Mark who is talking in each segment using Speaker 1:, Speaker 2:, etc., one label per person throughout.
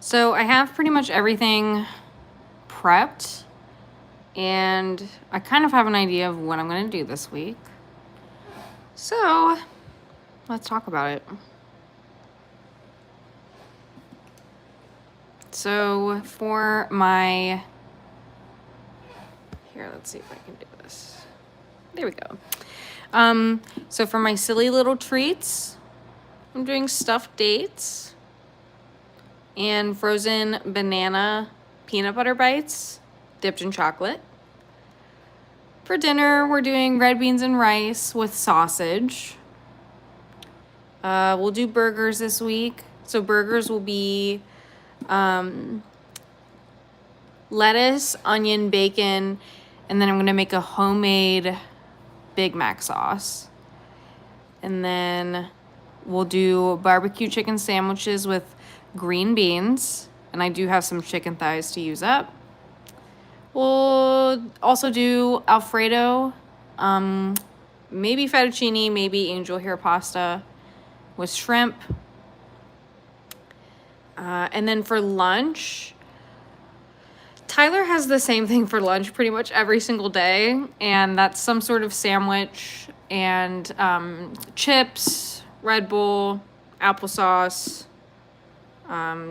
Speaker 1: So I have pretty much everything prepped, and I kind of have an idea of what I'm going to do this week. So let's talk about it. So for my, here, let's see if I can do this. There we go. So for my silly little treats, I'm doing stuffed dates and frozen banana peanut butter bites dipped in chocolate. For dinner, we're doing red beans and rice with sausage. We'll do burgers this week. So burgers will be lettuce, onion, bacon, and then I'm going to make a homemade Big Mac sauce. And then we'll do barbecue chicken sandwiches with green beans. And I do have some chicken thighs to use up. We'll also do Alfredo, maybe fettuccine, maybe angel hair pasta with shrimp. And then for lunch, Tyler has the same thing for lunch pretty much every single day, and that's some sort of sandwich and chips, Red Bull, applesauce,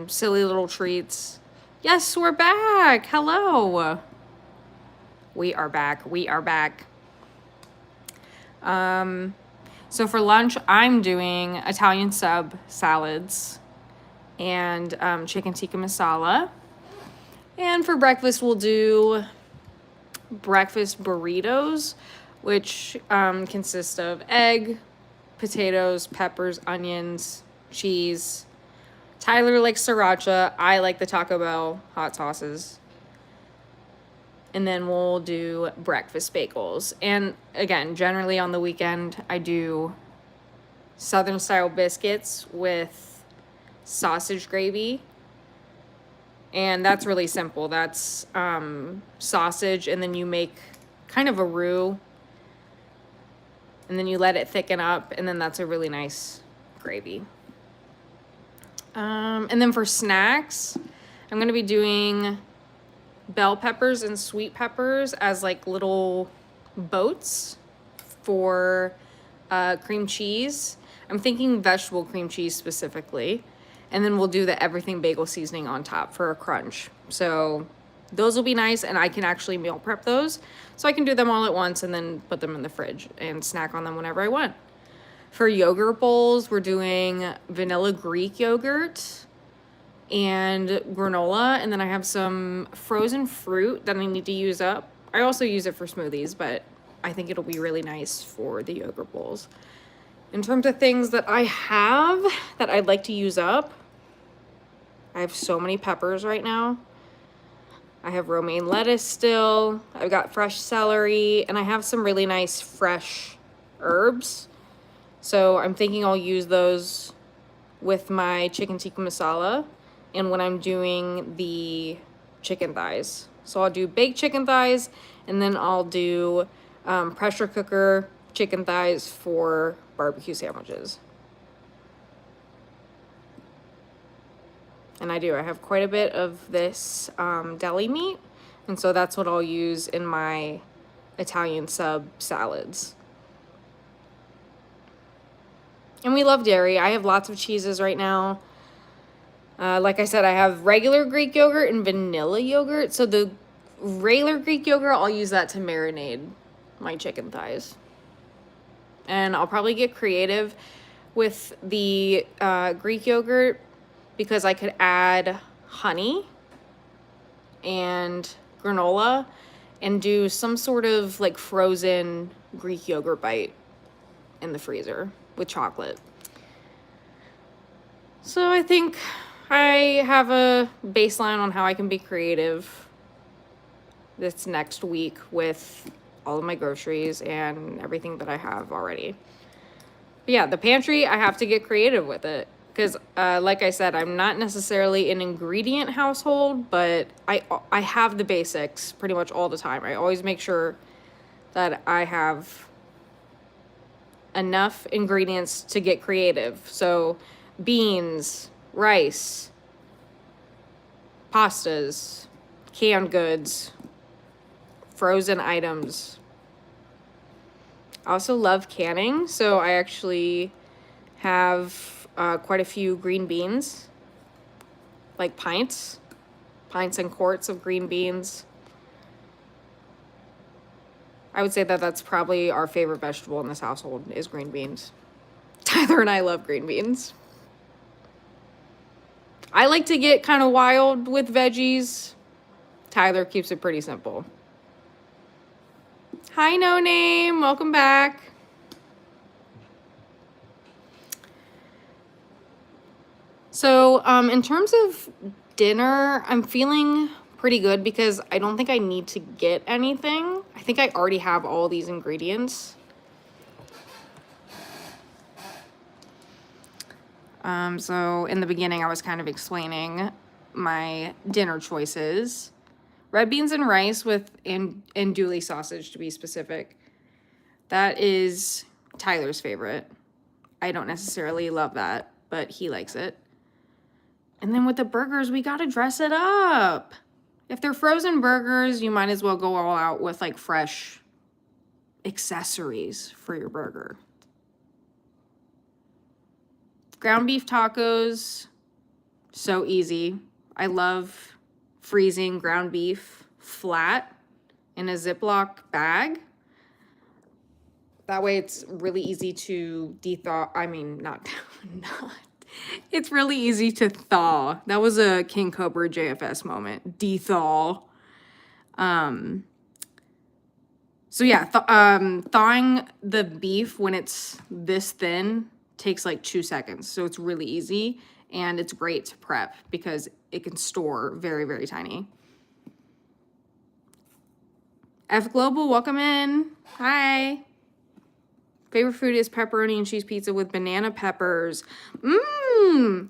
Speaker 1: silly little treats. Yes, we're back. Hello. We are back. We are back. So for lunch, I'm doing Italian sub salads and chicken tikka masala. And for breakfast, we'll do breakfast burritos, which consist of egg, potatoes, peppers, onions, cheese. Tyler likes sriracha. I like the Taco Bell hot sauces. And then we'll do breakfast bagels. And again, generally on the weekend, I do Southern style biscuits with sausage gravy. And that's really simple. That's sausage, and then you make kind of a roux. And then you let it thicken up, and then that's a really nice gravy. And then for snacks, I'm going to be doing bell peppers and sweet peppers as like little boats for cream cheese. I'm thinking vegetable cream cheese specifically. And then we'll do the everything bagel seasoning on top for a crunch. So those will be nice, and I can actually meal prep those. So I can do them all at once and then put them in the fridge and snack on them whenever I want. For yogurt bowls, we're doing vanilla Greek yogurt and granola, and then I have some frozen fruit that I need to use up. I also use it for smoothies, but I think it'll be really nice for the yogurt bowls. In terms of things that I have that I'd like to use up, I have so many peppers right now. I have romaine lettuce still. I've got fresh celery, and I have some really nice fresh herbs. So I'm thinking I'll use those with my chicken tikka masala and when I'm doing the chicken thighs. So I'll do baked chicken thighs, and then I'll do pressure cooker chicken thighs for barbecue sandwiches. And I have quite a bit of this deli meat, and so that's what I'll use in my Italian sub salads. And we love dairy. I have lots of cheeses right now. Like I said, I have regular Greek yogurt and vanilla yogurt. So the regular Greek yogurt, I'll use that to marinate my chicken thighs. And I'll probably get creative with the Greek yogurt because I could add honey and granola and do some sort of like frozen Greek yogurt bite in the freezer with chocolate. So I think I have a baseline on how I can be creative this next week with all of my groceries and everything that I have already. But yeah, the pantry, I have to get creative with it because like I said, I'm not necessarily an ingredient household, but I have the basics pretty much all the time. I always make sure that I have enough ingredients to get creative. So beans, rice, pastas, canned goods, frozen items. I also love canning, so I actually have quite a few green beans, like pints and quarts of green beans. I would say that that's probably our favorite vegetable in this household is green beans. Tyler and I love green beans. I like to get kind of wild with veggies. Tyler keeps it pretty simple. Hi, No Name. Welcome back. So, in terms of dinner, I'm feeling pretty good because I don't think I need to get anything. I think I already have all these ingredients. So in the beginning, I was kind of explaining my dinner choices. Red beans and rice with andouille sausage, to be specific. That is Tyler's favorite. I don't necessarily love that, but he likes it. And then with the burgers, we gotta dress it up. If they're frozen burgers, you might as well go all out with like fresh accessories for your burger. Ground beef tacos, so easy. I love freezing ground beef flat in a Ziploc bag. That way it's really easy to dethaw. I mean, not. It's really easy to thaw. That was a King Cobra JFS moment. Dethaw. So yeah, thawing the beef when it's this thin takes like 2 seconds. So it's really easy and it's great to prep because it can store very, very tiny. F Global, welcome in. Hi. Favorite food is pepperoni and cheese pizza with banana peppers. Mmm.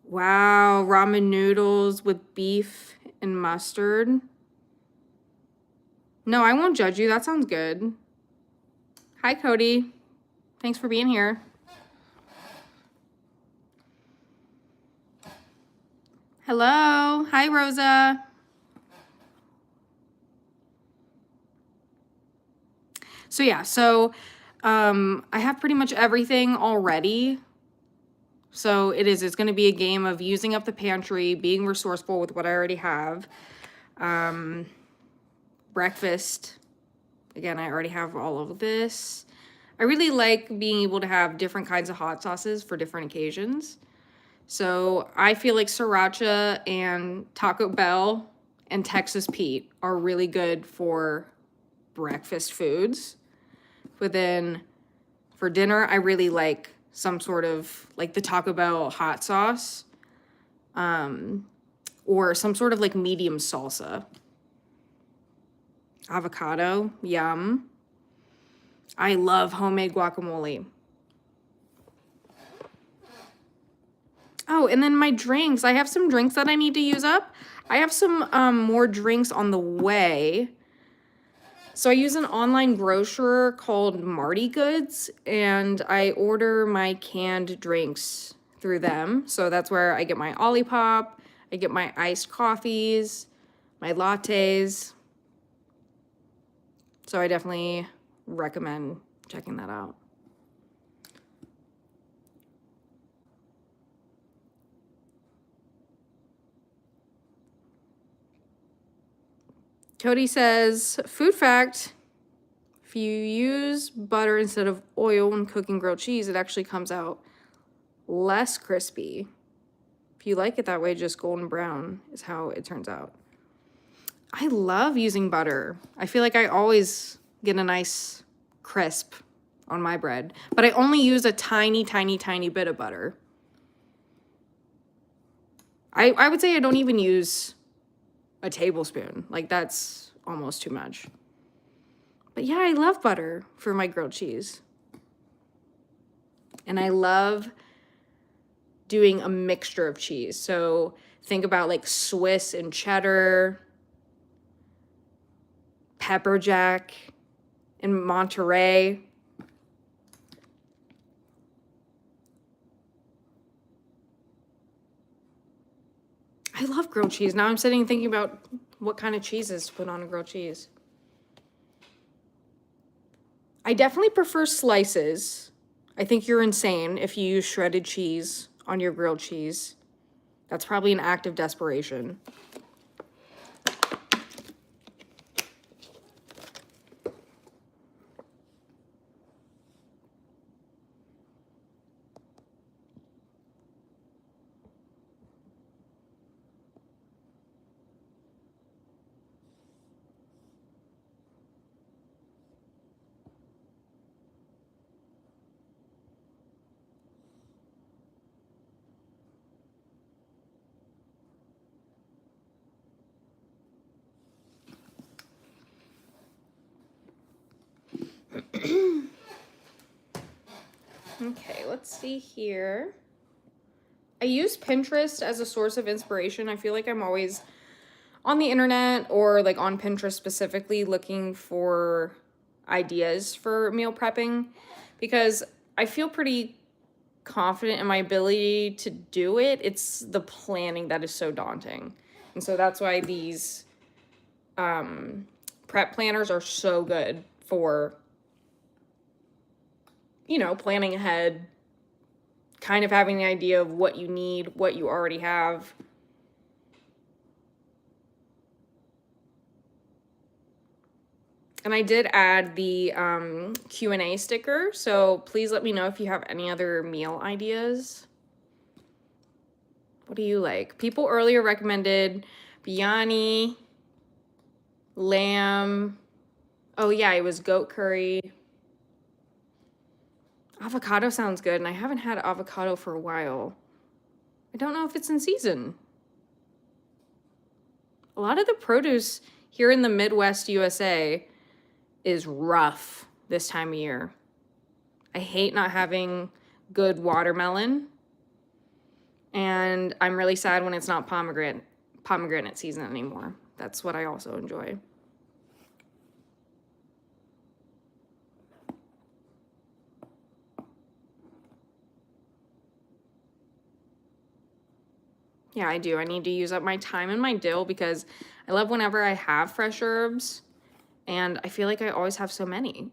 Speaker 1: Wow, ramen noodles with beef and mustard. No, I won't judge you. That sounds good. Hi, Cody. Thanks for being here. Hello. Hi, Rosa. So yeah, I have pretty much everything already. So it's going to be a game of using up the pantry, being resourceful with what I already have. Breakfast. Again, I already have all of this. I really like being able to have different kinds of hot sauces for different occasions. So I feel like Sriracha and Taco Bell and Texas Pete are really good for breakfast foods. But then for dinner, I really like some sort of like the Taco Bell hot sauce, or some sort of like medium salsa. Avocado, yum. I love homemade guacamole. Oh, and then my drinks. I have some drinks that I need to use up. I have some more drinks on the way. So I use an online grocer called Marty Goods, and I order my canned drinks through them. So that's where I get my Olipop, I get my iced coffees, my lattes. So I definitely recommend checking that out. Cody says, food fact, if you use butter instead of oil when cooking grilled cheese, it actually comes out less crispy. If you like it that way, just golden brown is how it turns out. I love using butter. I feel like I always get a nice crisp on my bread, but I only use a tiny, tiny, tiny bit of butter. I would say I don't even use a tablespoon. Like, that's almost too much. But yeah, I love butter for my grilled cheese. And I love doing a mixture of cheese. So think about like Swiss and cheddar, pepper jack and Monterey. I love grilled cheese. Now I'm sitting and thinking about what kind of cheeses to put on a grilled cheese. I definitely prefer slices. I think you're insane if you use shredded cheese on your grilled cheese. That's probably an act of desperation. Okay, let's see here. I use Pinterest as a source of inspiration. I feel like I'm always on the internet or like on Pinterest specifically looking for ideas for meal prepping because I feel pretty confident in my ability to do it. It's the planning that is so daunting. And so that's why these prep planners are so good for, you know, planning ahead, kind of having the idea of what you need, what you already have. And I did add the Q&A sticker, so please let me know if you have any other meal ideas. What do you like? People earlier recommended biryani, lamb. Oh yeah, it was goat curry. Avocado sounds good, and I haven't had avocado for a while. I don't know if it's in season. A lot of the produce here in the Midwest USA is rough this time of year. I hate not having good watermelon, and I'm really sad when it's not pomegranate season anymore. That's what I also enjoy. Yeah, I do. I need to use up my thyme and my dill because I love whenever I have fresh herbs, and I feel like I always have so many.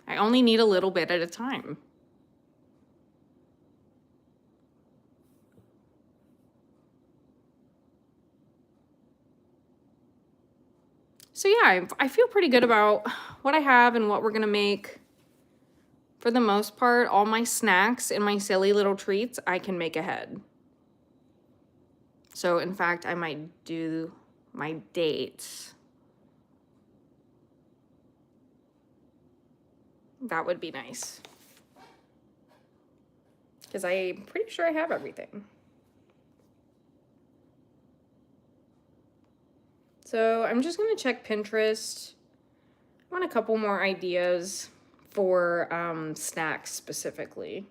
Speaker 1: I only need a little bit at a time. So yeah, I feel pretty good about what I have and what we're gonna make. For the most part, all my snacks and my silly little treats, I can make ahead. So in fact, I might do my dates. That would be nice. Because I'm pretty sure I have everything. So I'm just gonna check Pinterest. I want a couple more ideas for snacks specifically.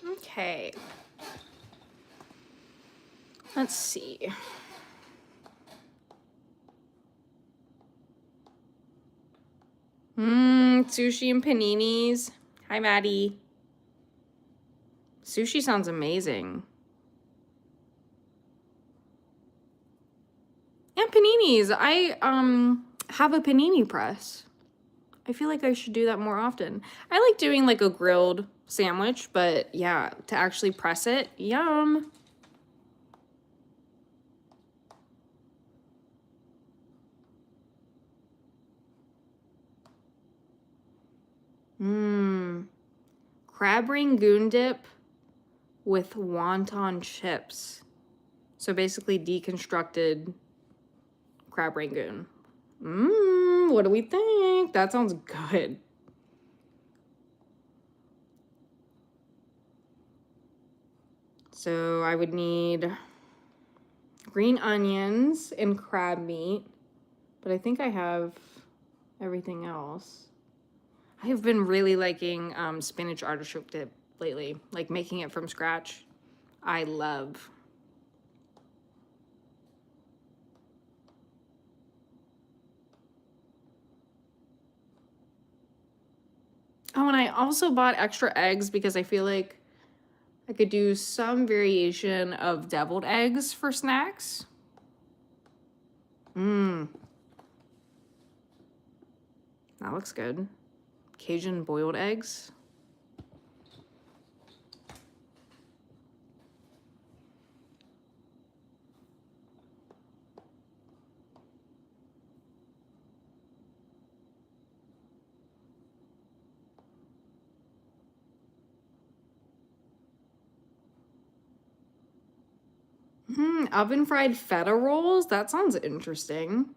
Speaker 1: Okay. Let's see. Sushi and paninis. Hi, Maddie. Sushi sounds amazing. And paninis. I have a panini press. I feel like I should do that more often. I like doing like a grilled sandwich, but yeah, to actually press it, yum. Crab rangoon dip with wonton chips. So basically deconstructed crab rangoon. What do we think? That sounds good. So I would need green onions and crab meat, but I think I have everything else. I have been really liking spinach artichoke dip lately, like making it from scratch. I love. Oh, and I also bought extra eggs because I feel like I could do some variation of deviled eggs for snacks. Mmm. That looks good. Cajun boiled eggs. Oven fried feta rolls? That sounds interesting.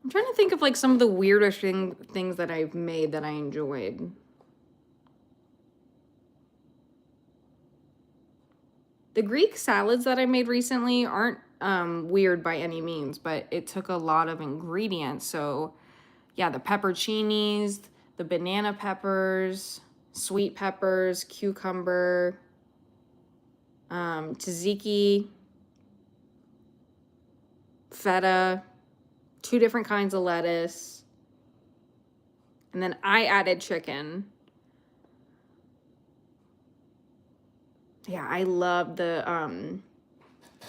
Speaker 1: I'm trying to think of like some of the weirder things that I've made that I enjoyed. The Greek salads that I made recently aren't weird by any means, but it took a lot of ingredients. So, yeah, the pepperoncinis, the banana peppers, sweet peppers, cucumber, tzatziki, feta, 2 different kinds of lettuce, and then I added chicken. Yeah, I love the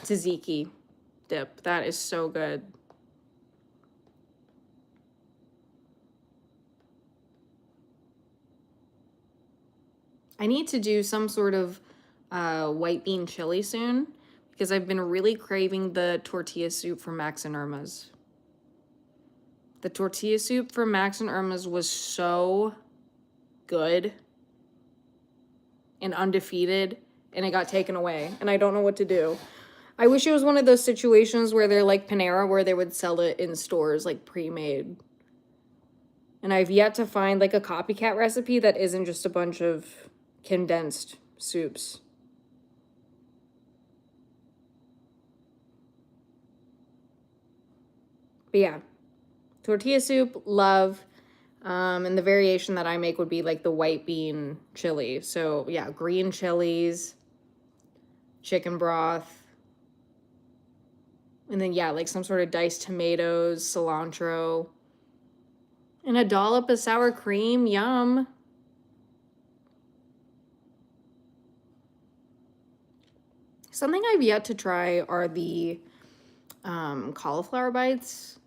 Speaker 1: tzatziki dip. That is so good. I need to do some sort of white bean chili soon because I've been really craving the tortilla soup from Max and Irma's. The tortilla soup from Max and Irma's was so good and undefeated, and it got taken away, and I don't know what to do. I wish it was one of those situations where they're like Panera, where they would sell it in stores, like pre-made. And I've yet to find like a copycat recipe that isn't just a bunch of condensed soups. But yeah, tortilla soup, love. And the variation that I make would be like the white bean chili. So yeah, green chilies, chicken broth, and then yeah, like some sort of diced tomatoes, cilantro, and a dollop of sour cream. Yum. Something I've yet to try are the cauliflower bites.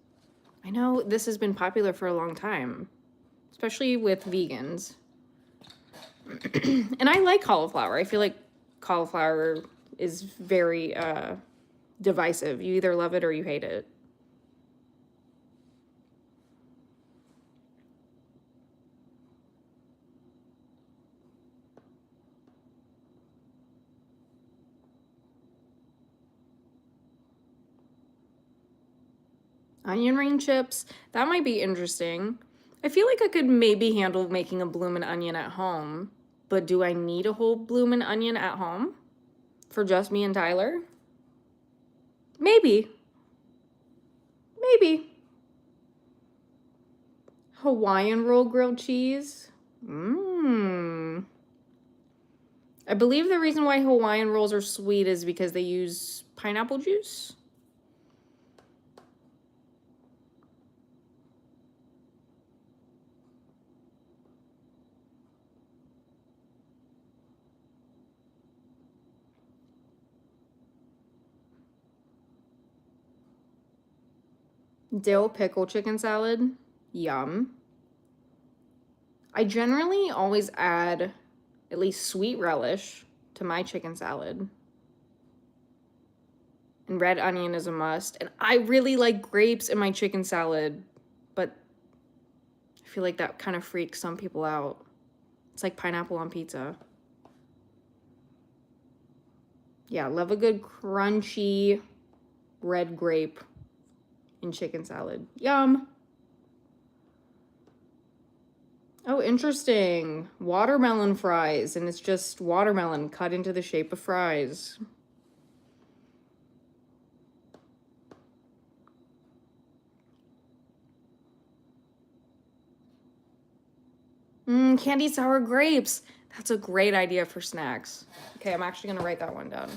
Speaker 1: I know this has been popular for a long time, especially with vegans. And I like cauliflower. I feel like cauliflower is very divisive. You either love it or you hate it. Onion ring chips, that might be interesting. I feel like I could maybe handle making a bloomin' onion at home, but do I need a whole bloomin' onion at home for just me and Tyler? Maybe. Maybe. Hawaiian roll grilled cheese. Mmm. I believe the reason why Hawaiian rolls are sweet is because they use pineapple juice. Dill pickle chicken salad. Yum. I generally always add at least sweet relish to my chicken salad. And red onion is a must. And I really like grapes in my chicken salad, but I feel like that kind of freaks some people out. It's like pineapple on pizza. Yeah, love a good crunchy red grape in chicken salad. Yum. Oh, interesting. Watermelon fries, and it's just watermelon cut into the shape of fries. Candied sour grapes. That's a great idea for snacks. Okay, I'm actually gonna write that one down.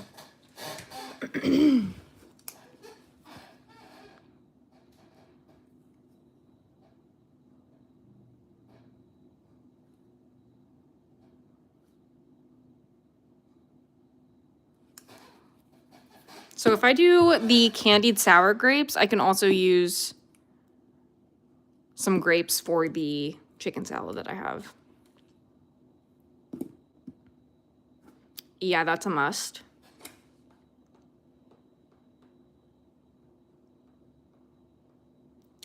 Speaker 1: So if I do the candied sour grapes, I can also use some grapes for the chicken salad that I have. Yeah, that's a must.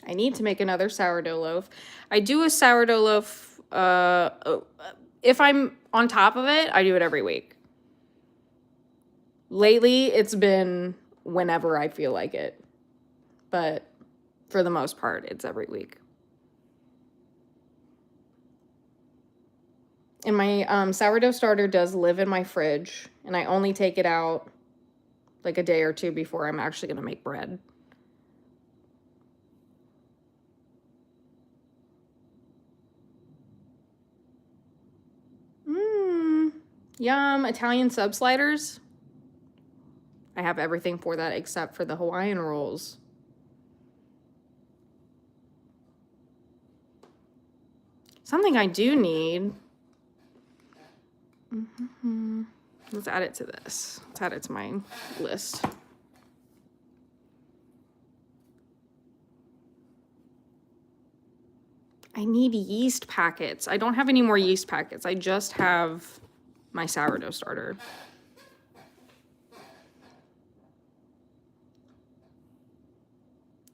Speaker 1: I need to make another sourdough loaf. I do a sourdough loaf, if I'm on top of it, I do it every week. Lately, it's been whenever I feel like it. But for the most part, it's every week. And my sourdough starter does live in my fridge, and I only take it out like a day or two before I'm actually going to make bread. Yum. Italian sub sliders. I have everything for that except for the Hawaiian rolls. Something I do need. Let's add it to this. Let's add it to my list. I need yeast packets. I don't have any more yeast packets. I just have my sourdough starter.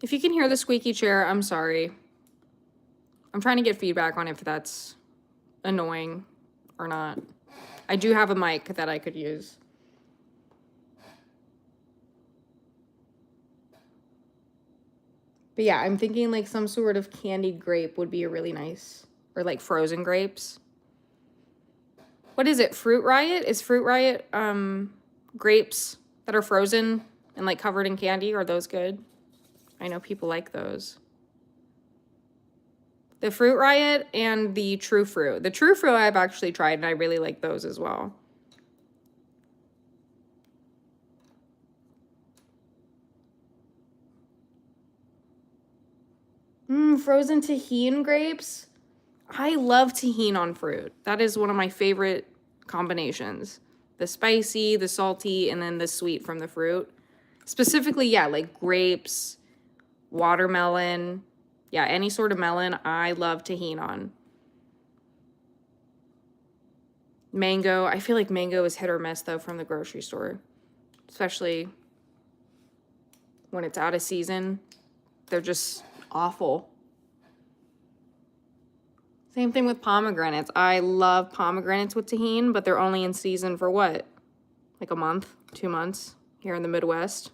Speaker 1: If you can hear the squeaky chair, I'm sorry. I'm trying to get feedback on if that's annoying or not. I do have a mic that I could use. But yeah, I'm thinking like some sort of candied grape would be a really nice, or like frozen grapes. What is it? Fruit Riot? Is Fruit Riot grapes that are frozen and like covered in candy? Are those good? I know people like those. The Fruit Riot and the True Fruit. The True Fruit I've actually tried and I really like those as well. Frozen tahini grapes. I love tahini on fruit. That is one of my favorite combinations. The spicy, the salty, and then the sweet from the fruit. Specifically, yeah, like grapes, watermelon. Yeah, any sort of melon, I love tahini on. Mango, I feel like mango is hit or miss though from the grocery store. Especially when it's out of season. They're just awful. Same thing with pomegranates. I love pomegranates with tahini, but they're only in season for what? Like a month, 2 months here in the Midwest.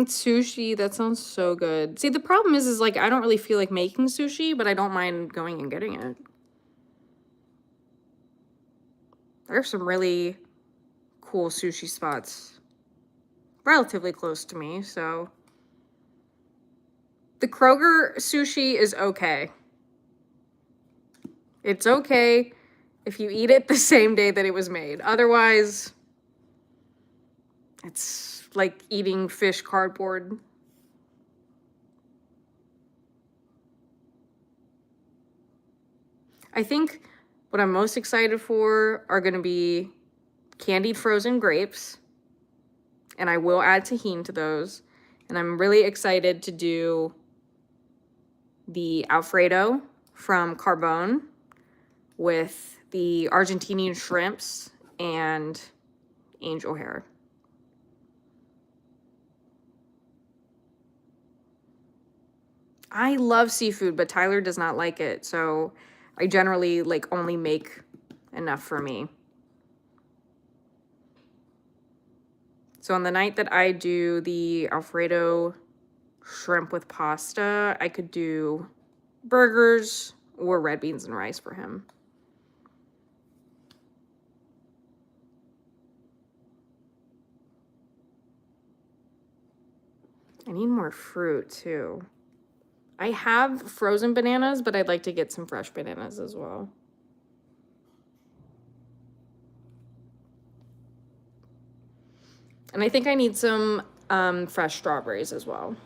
Speaker 1: Sushi, that sounds so good. See, the problem is like I don't really feel like making sushi, but I don't mind going and getting it. There's some really cool sushi spots relatively close to me, so. The Kroger sushi is okay. It's okay if you eat it the same day that it was made. Otherwise, it's like eating fish cardboard. I think what I'm most excited for are going to be candied frozen grapes. And I will add tahini to those. And I'm really excited to do the Alfredo from Carbone with the Argentinian shrimps and angel hair. I love seafood, but Tyler does not like it, so I generally like only make enough for me. So on the night that I do the Alfredo shrimp with pasta, I could do burgers or red beans and rice for him. I need more fruit too. I have frozen bananas, but I'd like to get some fresh bananas as well. And I think I need some fresh strawberries as well.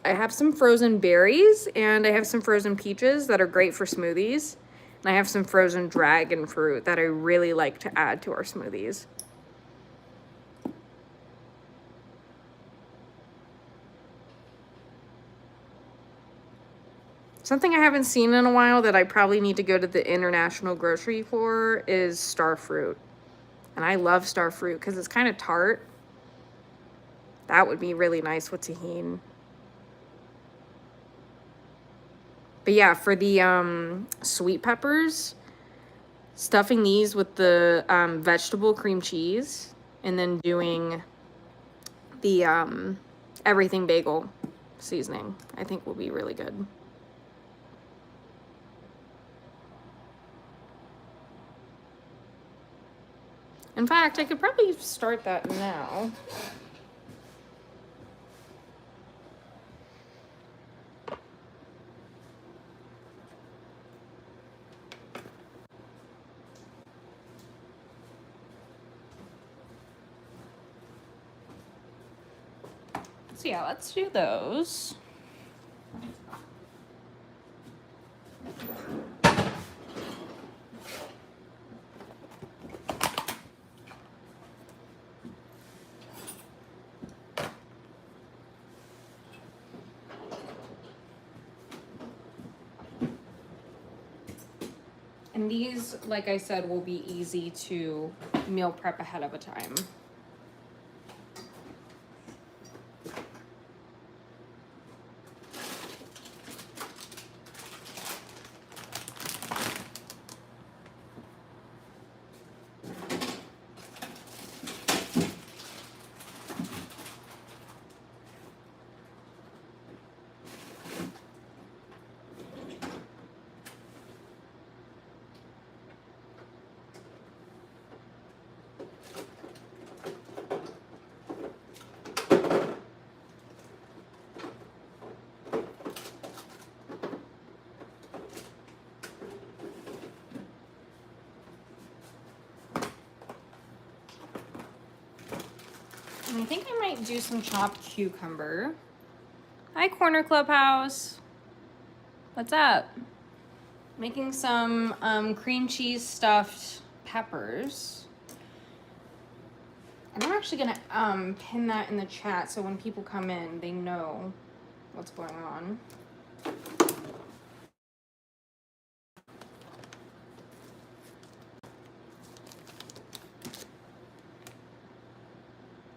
Speaker 1: I have some frozen berries and I have some frozen peaches that are great for smoothies. And I have some frozen dragon fruit that I really like to add to our smoothies. Something I haven't seen in a while that I probably need to go to the international grocery for is star fruit. And I love star fruit because it's kind of tart. That would be really nice with tahini. But yeah, for the sweet peppers, stuffing these with the vegetable cream cheese and then doing the everything bagel seasoning, I think will be really good. In fact, I could probably start that now. So yeah, let's do those. And these, like I said, will be easy to meal prep ahead of a time. And I think I might do some chopped cucumber. Hi, Corner Clubhouse. What's up? Making some cream cheese stuffed peppers. And I'm actually gonna pin that in the chat so when people come in, they know what's going on.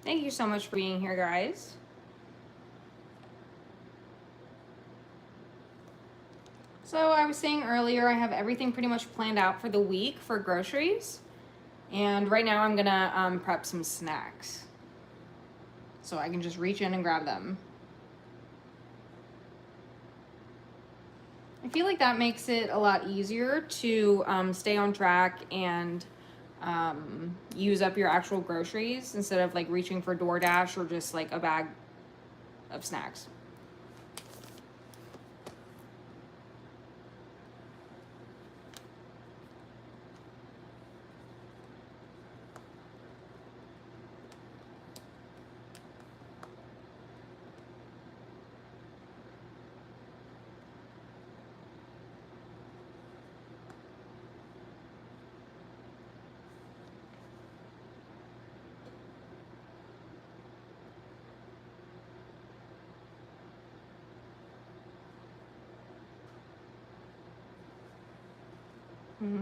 Speaker 1: Thank you so much for being here, guys. So I was saying earlier, I have everything pretty much planned out for the week for groceries. And right now I'm gonna prep some snacks. So I can just reach in and grab them. I feel like that makes it a lot easier to stay on track and use up your actual groceries instead of like reaching for DoorDash or just like a bag of snacks.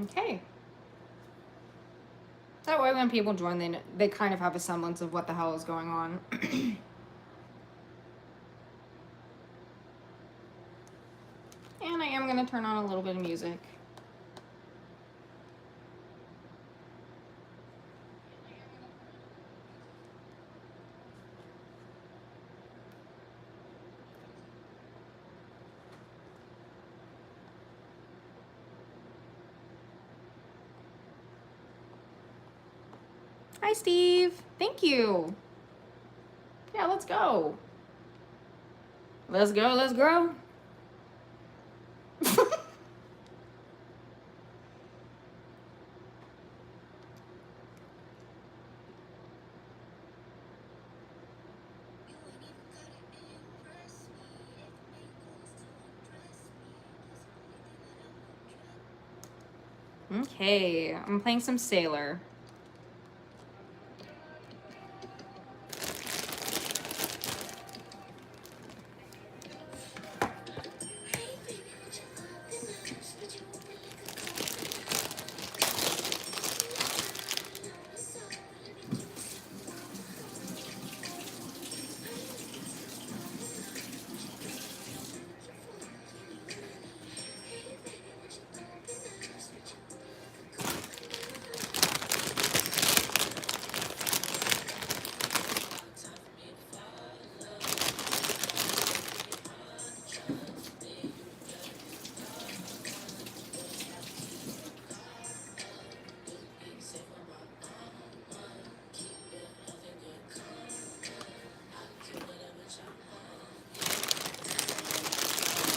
Speaker 1: Okay. That way when people join, they kind of have a semblance of what the hell is going on. And I am going to turn on a little bit of music. Hi, Steve. Thank you. Yeah, let's go. Let's go, let's grow. Okay, I'm playing some Sailor.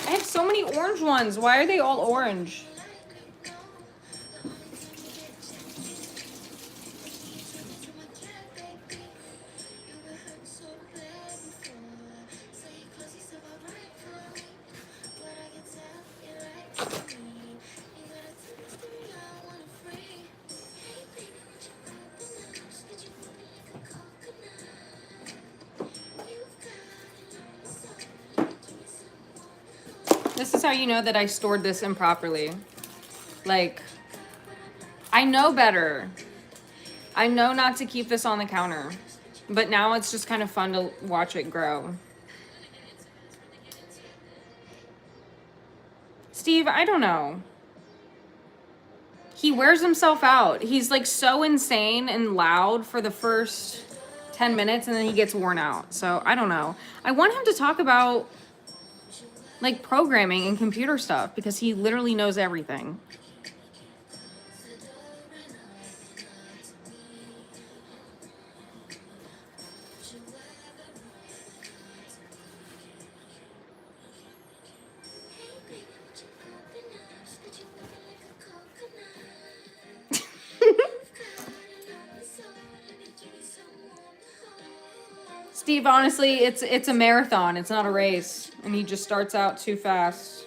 Speaker 1: I have so many orange ones. Why are they all orange? This is how you know that I stored this improperly. Like, I know better. I know not to keep this on the counter. But now it's just kind of fun to watch it grow. Steve, I don't know. He wears himself out. He's like so insane and loud for the first 10 minutes and then he gets worn out. So I don't know. I want him to talk about like programming and computer stuff because he literally knows everything. Steve, honestly, it's a marathon. It's not a race. And he just starts out too fast.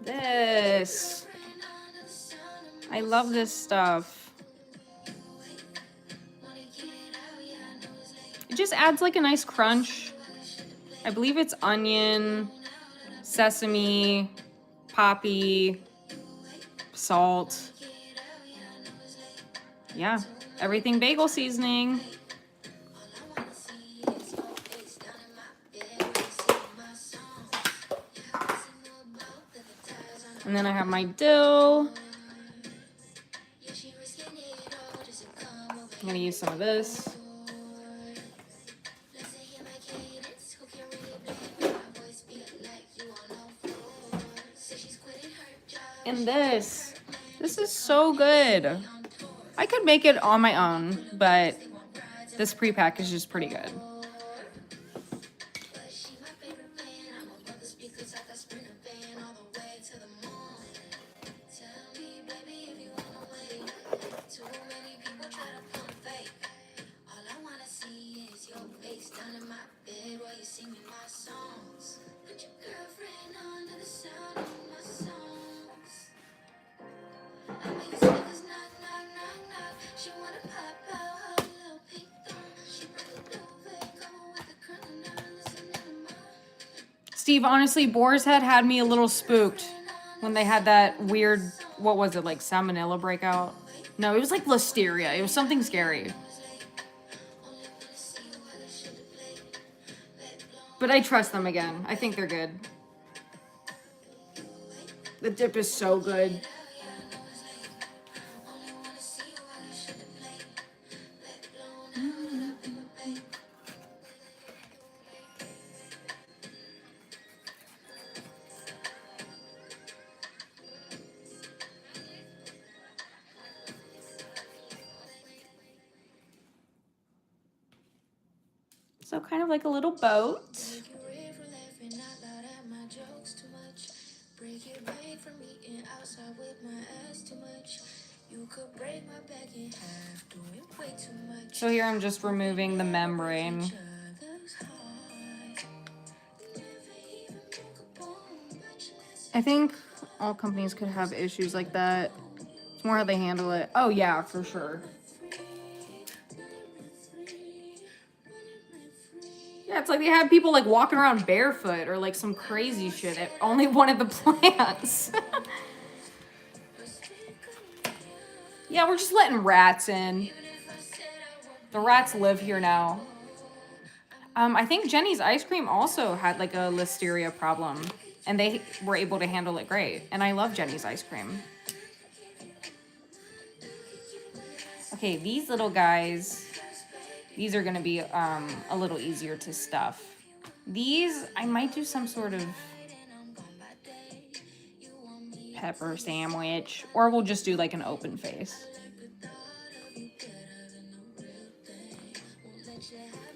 Speaker 1: This. I love this stuff. It just adds like a nice crunch. I believe it's onion, sesame, poppy, salt. Yeah, everything bagel seasoning. And then I have my dill. I'm gonna use some of this. And this is so good. I could make it on my own, but this pre-pack is just pretty good. Steve, honestly, Boar's Head had me a little spooked when they had that weird what was it, like salmonella breakout? No, it was like listeria. It was something scary. But I trust them again. I think they're good. The dip is so good. So kind of like a little boat. So here I'm just removing the membrane. I think all companies could have issues like that. It's more how they handle it. Oh yeah, for sure. Yeah, it's like they had people like walking around barefoot or like some crazy shit at only one of the plants. Yeah, we're just letting rats in. The rats live here now. I think Jenny's ice cream also had like a listeria problem, and they were able to handle it great. And I love Jenny's ice cream. Okay, these little guys, these are gonna be a little easier to stuff. These, I might do some sort of pepper sandwich, or we'll just do like an open face.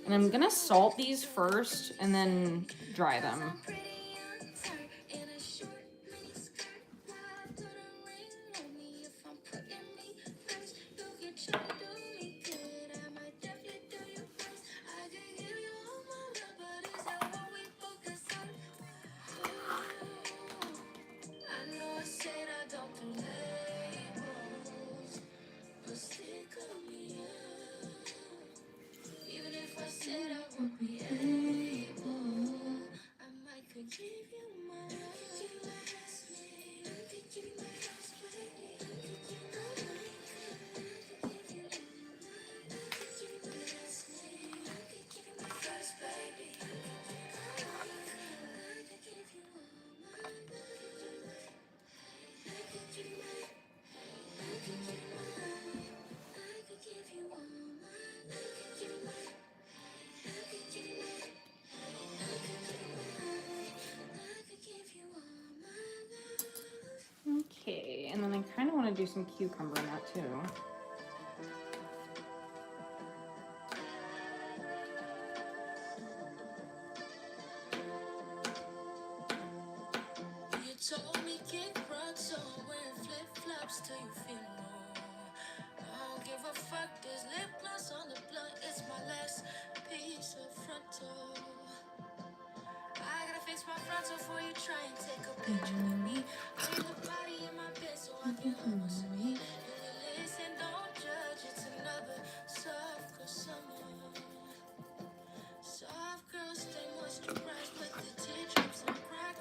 Speaker 1: And I'm gonna salt these first and then dry them. Okay, and then I kind of want to do some cucumber in that too.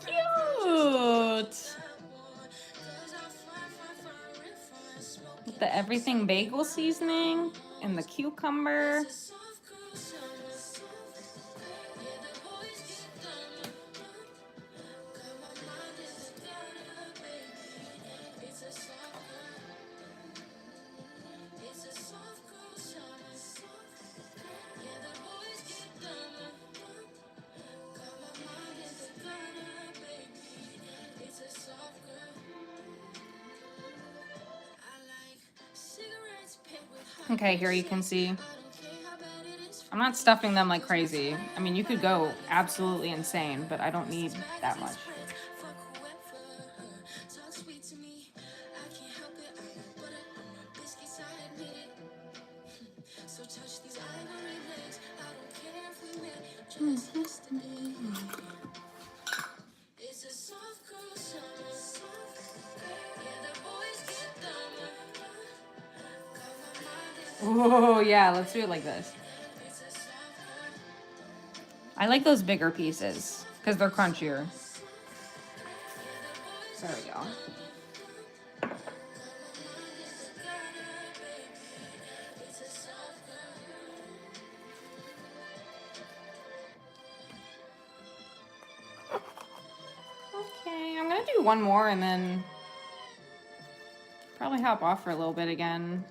Speaker 1: Cute! With the everything bagel seasoning and the cucumber. Okay, here you can see. I'm not stuffing them like crazy. I mean, you could go absolutely insane, but I don't need that much. Oh, yeah, let's do it like this. I like those bigger pieces because they're crunchier. There we go. do one more and then probably hop off for a little bit again.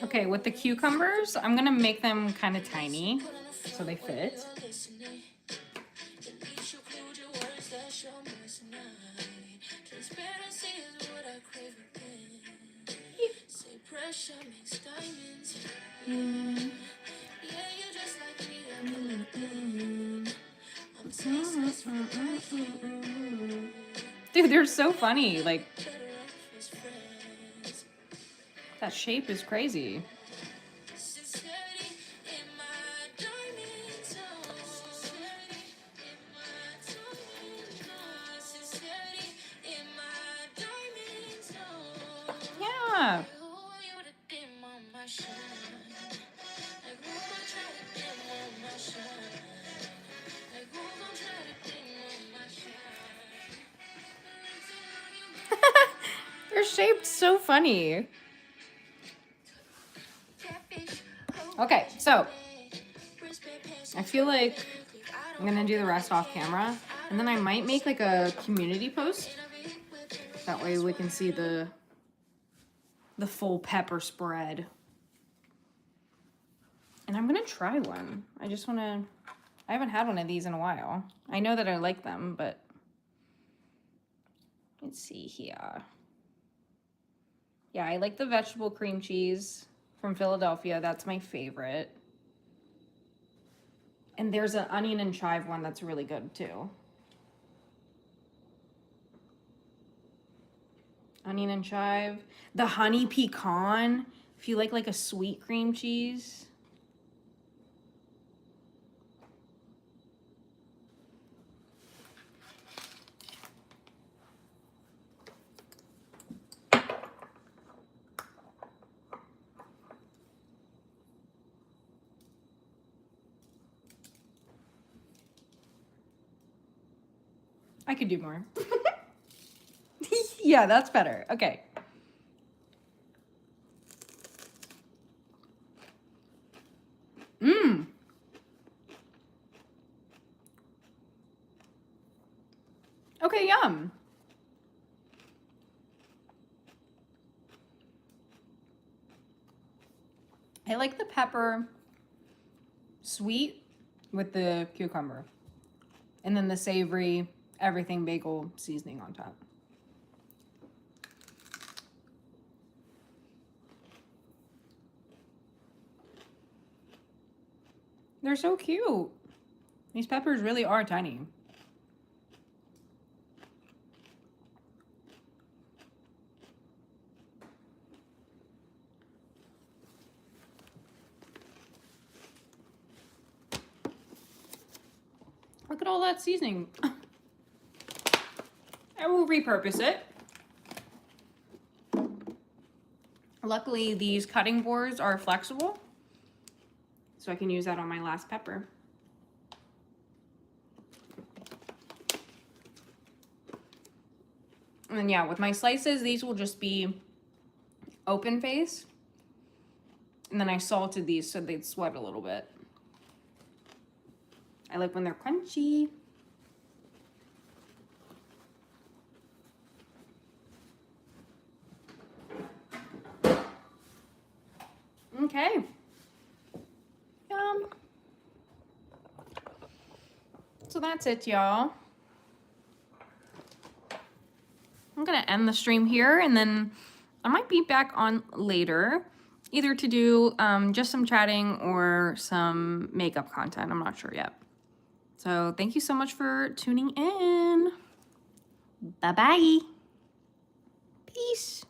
Speaker 1: Okay, with the cucumbers, I'm gonna make them kind of tiny so they fit. Dude, they're so funny. Like, that shape is crazy. Yeah. They're shaped so funny. Okay, so I feel like I'm gonna do the rest off camera, and then I might make like a community post. That way we can see the full pepper spread. And I'm gonna try one. I haven't had one of these in a while. I know that I like them, but let's see here. Yeah, I like the vegetable cream cheese from Philadelphia. That's my favorite. And there's an onion and chive one that's really good too. Onion and chive. The honey pecan, if you like a sweet cream cheese. I could do more. Yeah, that's better. Okay. Mmm. Okay, yum. I like the pepper sweet with the cucumber. And then the savory everything bagel seasoning on top. They're so cute. These peppers really are tiny. Look at all that seasoning. I will repurpose it. Luckily, these cutting boards are flexible, so I can use that on my last pepper. And then yeah, with my slices, these will just be open face. And then I salted these so they'd sweat a little bit. I like when they're crunchy. Okay. So that's it, y'all. I'm gonna end the stream here, and then I might be back on later, either to do just some chatting or some makeup content. I'm not sure yet. So thank you so much for tuning in. Bye-bye. Peace.